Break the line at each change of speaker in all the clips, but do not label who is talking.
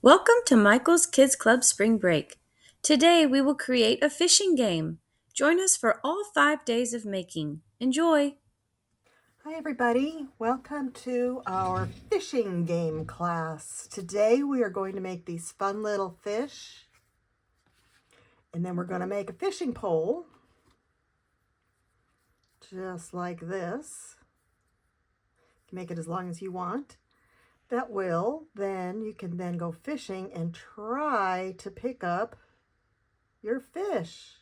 Welcome to Michael's Kids Club Spring Break. Today we will create a fishing game. Join us for all 5 days of making. Enjoy!
Hi everybody, welcome to our fishing game class. Today we are going to make these fun little fish, and then we're going to make a fishing pole, just like this. You can make it as long as you want. You can then go fishing and try to pick up your fish.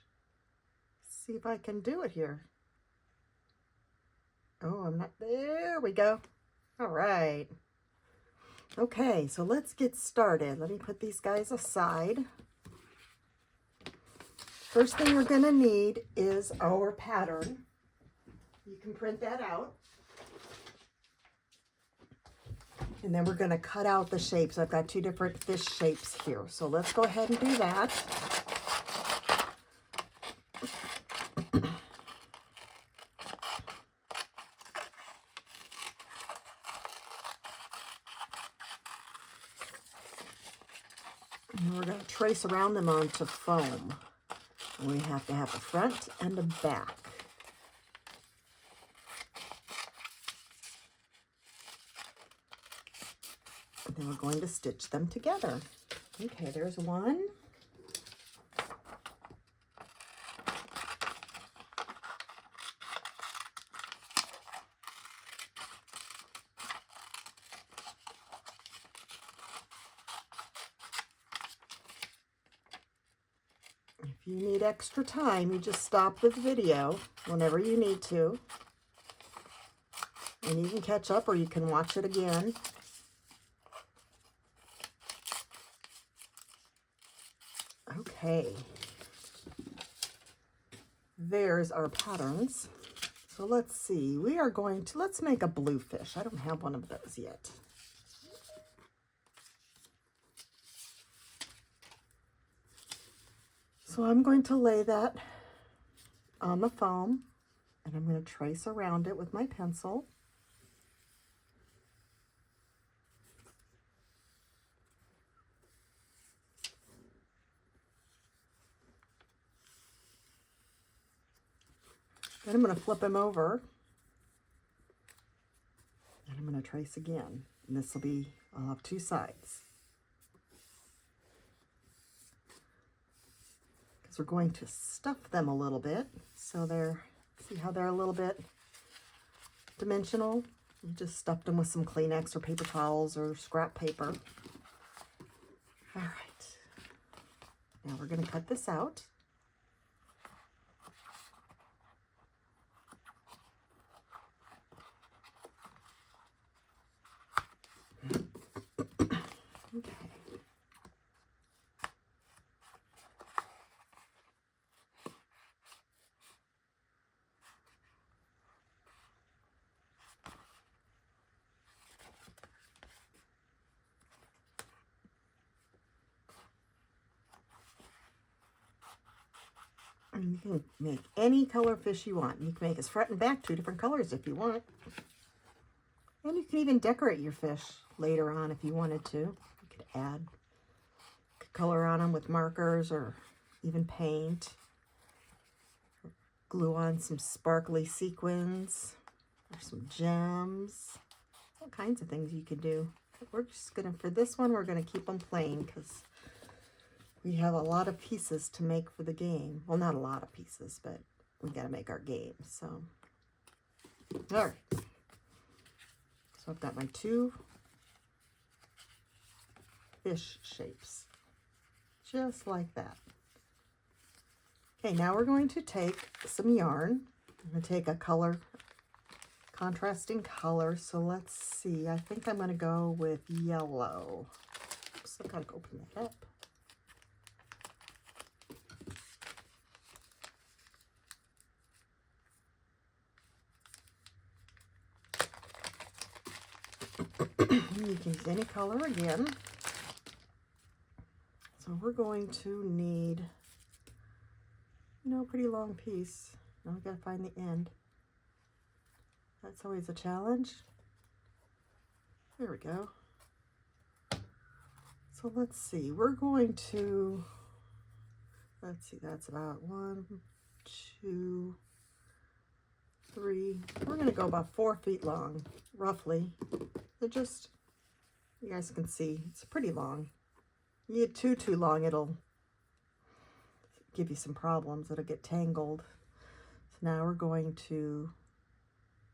See if I can do it here. Oh, I'm not, there we go. All right. Okay, so let's get started. Let me put these guys aside. First thing we're going to need is our pattern. You can print that out. And then we're going to cut out the shapes. I've got two different fish shapes here. So let's go ahead and do that. And we're going to trace around them onto foam. And we have to have a front and a back. And then we're going to stitch them together. Okay, there's one. If you need extra time, you just stop the video whenever you need to. And you can catch up or you can watch it again. Okay. There's our patterns. So let's see. Let's make a blue fish. I don't have one of those yet. So I'm going to lay that on the foam, and I'm going to trace around it with my pencil. Then I'm going to flip him over, and I'm going to trace again. And I'll have two sides. We're going to stuff them a little bit, so see how they're a little bit dimensional. You just stuffed them with some Kleenex or paper towels or scrap paper. All right, now we're going to cut this out. Okay. And you can make any color fish you want. You can make his front and back two different colors if you want. And you can even decorate your fish later on if you wanted to. You could add color on them with markers or even paint. Glue on some sparkly sequins or some gems. All kinds of things you could do. We're just gonna, for this one, we're gonna keep them plain because we have a lot of pieces to make for the game. Well, not a lot of pieces, but we gotta make our game, so. All right. So I've got my two fish shapes, just like that. Okay, now we're going to take some yarn. I'm going to take a color, contrasting color. So let's see. I think I'm going to go with yellow. Oops, I've got to open that up. You can use any color again. So we're going to need, a pretty long piece. Now I gotta find the end. That's always a challenge. There we go. So let's see, we're going to, let's see, that's about 1, 2, 3. We're going to go about 4 feet long, roughly. They're just, you guys can see, it's pretty long. You get too long, it'll give you some problems. It'll get tangled. So now we're going to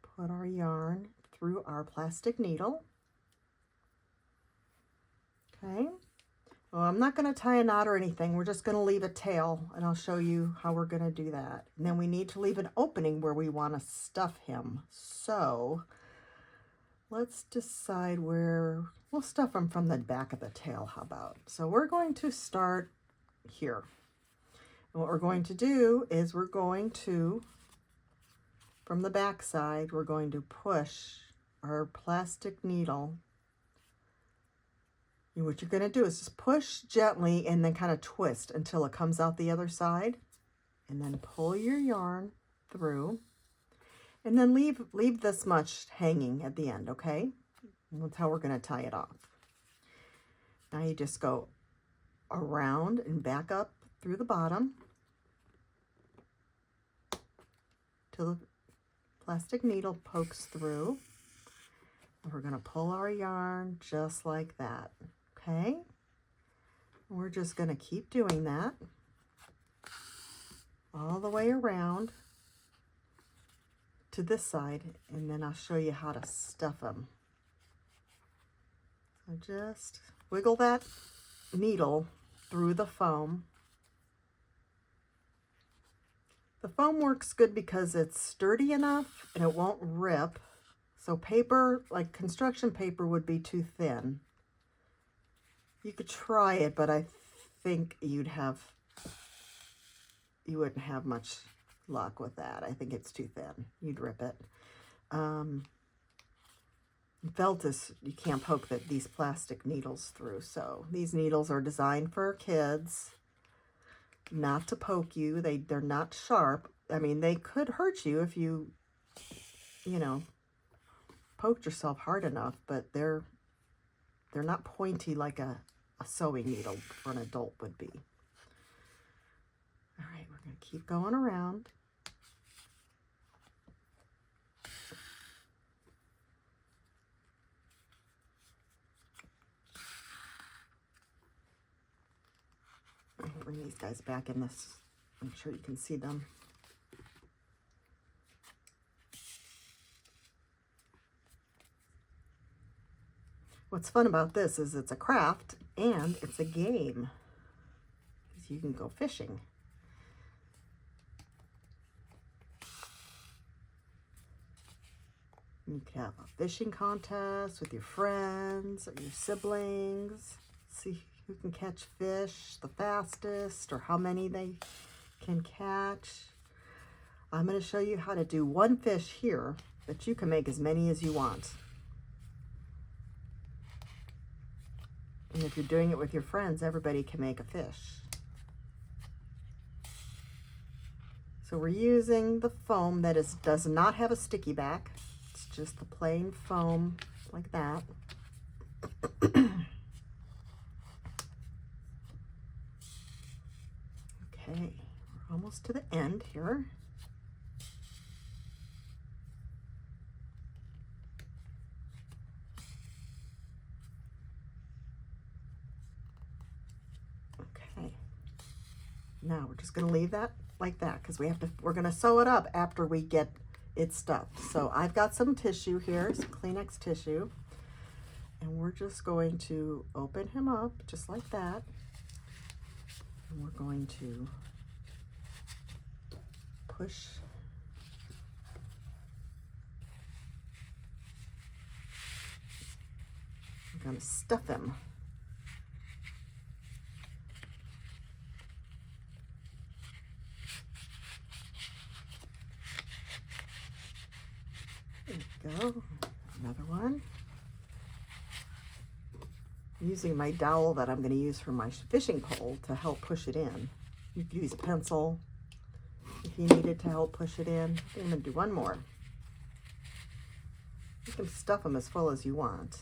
put our yarn through our plastic needle. Okay. Well, I'm not going to tie a knot or anything. We're just going to leave a tail, and I'll show you how we're going to do that. And then we need to leave an opening where we want to stuff him. So let's decide where we'll stuff him from the back of the tail. How about? So we're going to start here. And what we're going to do is we're going to, from the back side, we're going to push our plastic needle. And what you're going to do is just push gently and then kind of twist until it comes out the other side. And then pull your yarn through. And then leave this much hanging at the end, okay? And that's how we're going to tie it off. Now you just go around and back up through the bottom till the plastic needle pokes through. And we're going to pull our yarn just like that, okay? And we're just going to keep doing that all the way around to this side, and then I'll show you how to stuff them. So just wiggle that needle through the foam. The foam works good because it's sturdy enough and it won't rip. So paper, like construction paper, would be too thin. You could try it, but I think you wouldn't have much luck with that. I think it's too thin. You'd rip it. Felt is, you can't poke these plastic needles through. So these needles are designed for kids, not to poke you. They're not sharp. I mean, they could hurt you if you know, poked yourself hard enough, but they're not pointy like a sewing needle for an adult would be. All right, we're going to keep going around. I'm going to bring these guys back in this. I'm sure you can see them. What's fun about this is it's a craft and it's a game, because you can go fishing. You could have a fishing contest with your friends or your siblings. See who can catch fish the fastest or how many they can catch. I'm going to show you how to do one fish here, but you can make as many as you want. And if you're doing it with your friends, everybody can make a fish. So we're using the foam that does not have a sticky back. It's just the plain foam like that. Okay, we're almost to the end here. Okay, now we're just going to leave that like that because we're going to sew it up after we get it stuffed. So I've got some tissue here, some Kleenex tissue, and we're just going to open him up just like that. And we're going to push we're going to stuff him. There we go. Another one. I'm using my dowel that I'm going to use for my fishing pole to help push it in. You could use a pencil if you needed to help push it in. I'm going to do one more. You can stuff them as full as you want.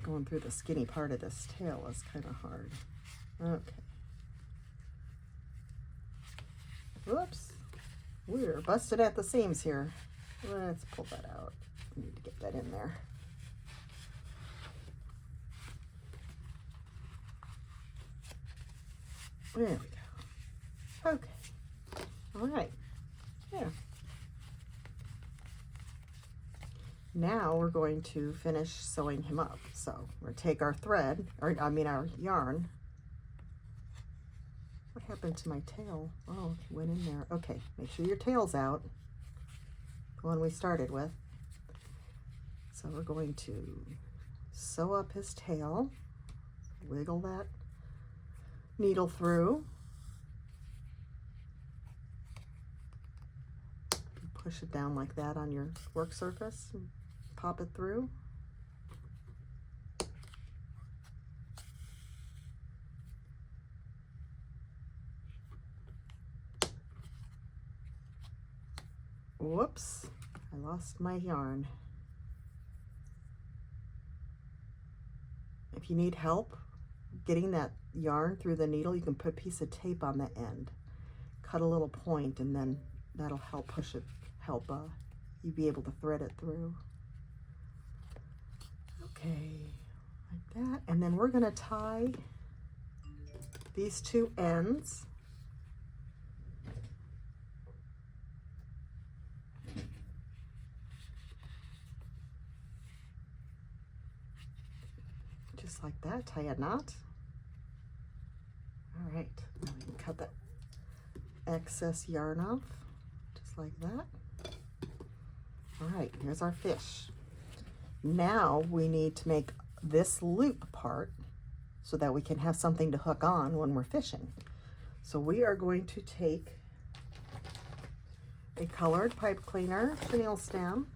Going through the skinny part of this tail is kind of hard. Okay. Whoops. We're busted at the seams here. Let's pull that out. I need to get that in there. There we go. Okay. All right. Yeah. Now we're going to finish sewing him up. So we're going to take our thread, or I mean our yarn. What happened to my tail? Oh, it went in there. Okay, make sure your tail's out. The one we started with. So we're going to sew up his tail. Wiggle that needle through. Push it down like that on your work surface and pop it through. Whoops, I lost my yarn. If you need help getting that yarn through the needle, you can put a piece of tape on the end. Cut a little point and then that'll help push it, help you be able to thread it through. Okay, like that. And then we're gonna tie these two ends. Just like that, tie a knot. All right, now we can cut that excess yarn off, just like that. All right, here's our fish. Now we need to make this loop part so that we can have something to hook on when we're fishing. So we are going to take a colored pipe cleaner chenille stem.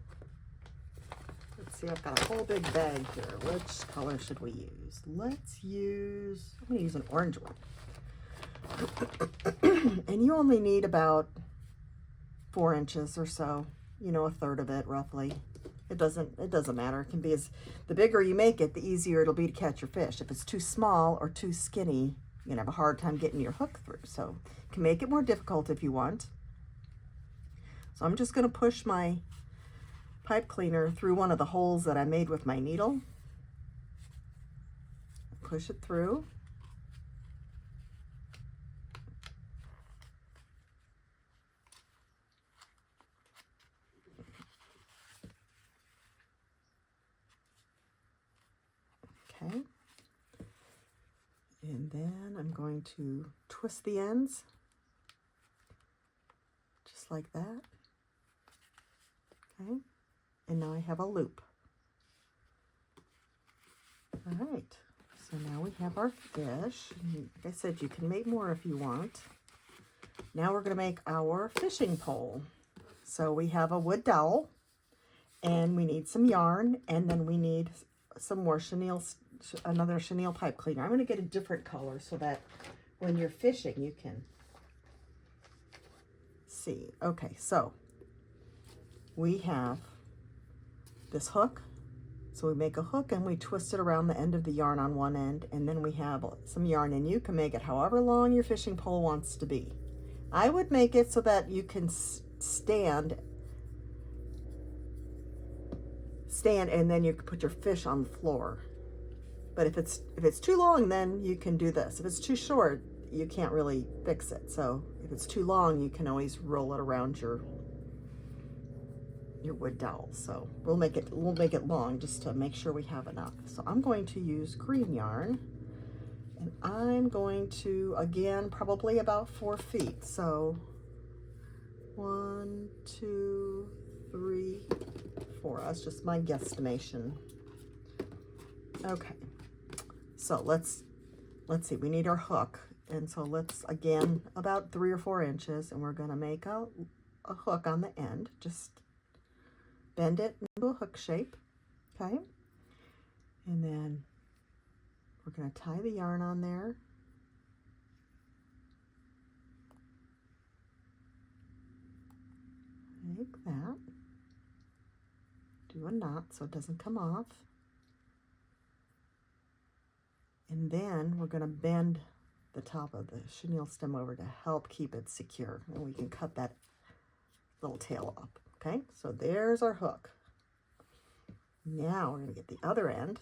Let's see, I've got a whole big bag here. Which color should we use? Let's use, I'm gonna use an orange one. And you only need about 4 inches or so, you know, a third of it roughly. It doesn't matter. It can be the bigger you make it, the easier it'll be to catch your fish. If it's too small or too skinny, you're gonna have a hard time getting your hook through. So you can make it more difficult if you want. So I'm just gonna push my pipe cleaner through one of the holes that I made with my needle. Push it through. Okay. And then I'm going to twist the ends just like that. Okay. And now I have a loop. All right. So now we have our fish. Like I said, you can make more if you want. Now we're going to make our fishing pole. So we have a wood dowel, and we need some yarn, and then we need some more chenille, another chenille pipe cleaner. I'm going to get a different color so that when you're fishing you can see. Okay, so we have this hook. So we make a hook and we twist it around the end of the yarn on one end, and then we have some yarn, and you can make it however long your fishing pole wants to be. I would make it so that you can stand and then you can put your fish on the floor. But if it's too long, then you can do this. If it's too short, you can't really fix it. So if it's too long, you can always roll it around your wood dowel. So we'll make it long just to make sure we have enough. So I'm going to use green yarn, and I'm going to, again, probably about 4 feet. So 1, 2, 3, 4. That's just my guesstimation. Okay. So let's see, we need our hook. And so let's, again, about 3 or 4 inches, and we're gonna make a hook on the end. Just bend it into a hook shape, okay? And then we're gonna tie the yarn on there. Like that. Do a knot so it doesn't come off. And then we're going to bend the top of the chenille stem over to help keep it secure. And we can cut that little tail off. Okay, so there's our hook. Now we're going to get the other end.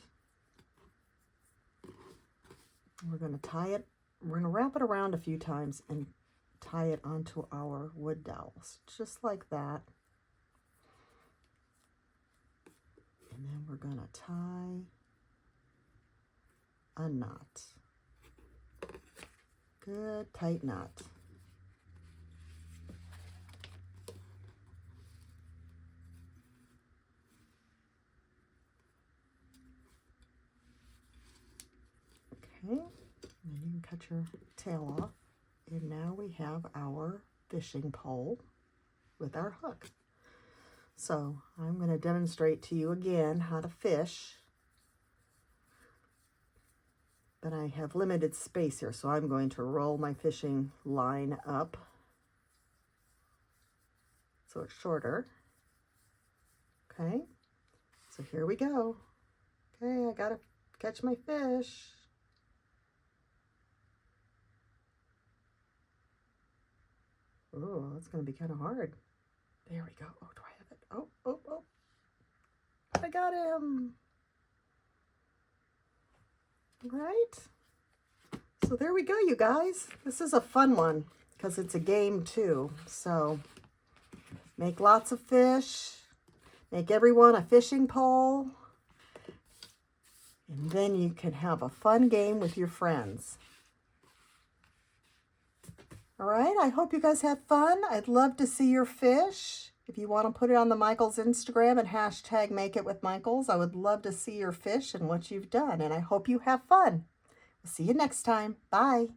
We're going to tie it, we're going to wrap it around a few times and tie it onto our wood dowels, just like that. And then we're going to tie a knot. Good tight knot. Okay, and then you can cut your tail off. And now we have our fishing pole with our hook. So I'm going to demonstrate to you again how to fish. But I have limited space here, so I'm going to roll my fishing line up so it's shorter. Okay, so here we go. Okay, I gotta catch my fish. Oh, that's gonna be kind of hard. There we go. Oh, do I have it? Oh, oh, oh. I got him. Right? So there we go, you guys. This is a fun one because it's a game too. So make lots of fish, make everyone a fishing pole, and then you can have a fun game with your friends. All right, I hope you guys had fun. I'd love to see your fish. If you want to put it on the Michaels Instagram and hashtag Make It With Michaels, I would love to see your fish and what you've done. And I hope you have fun. We'll see you next time. Bye.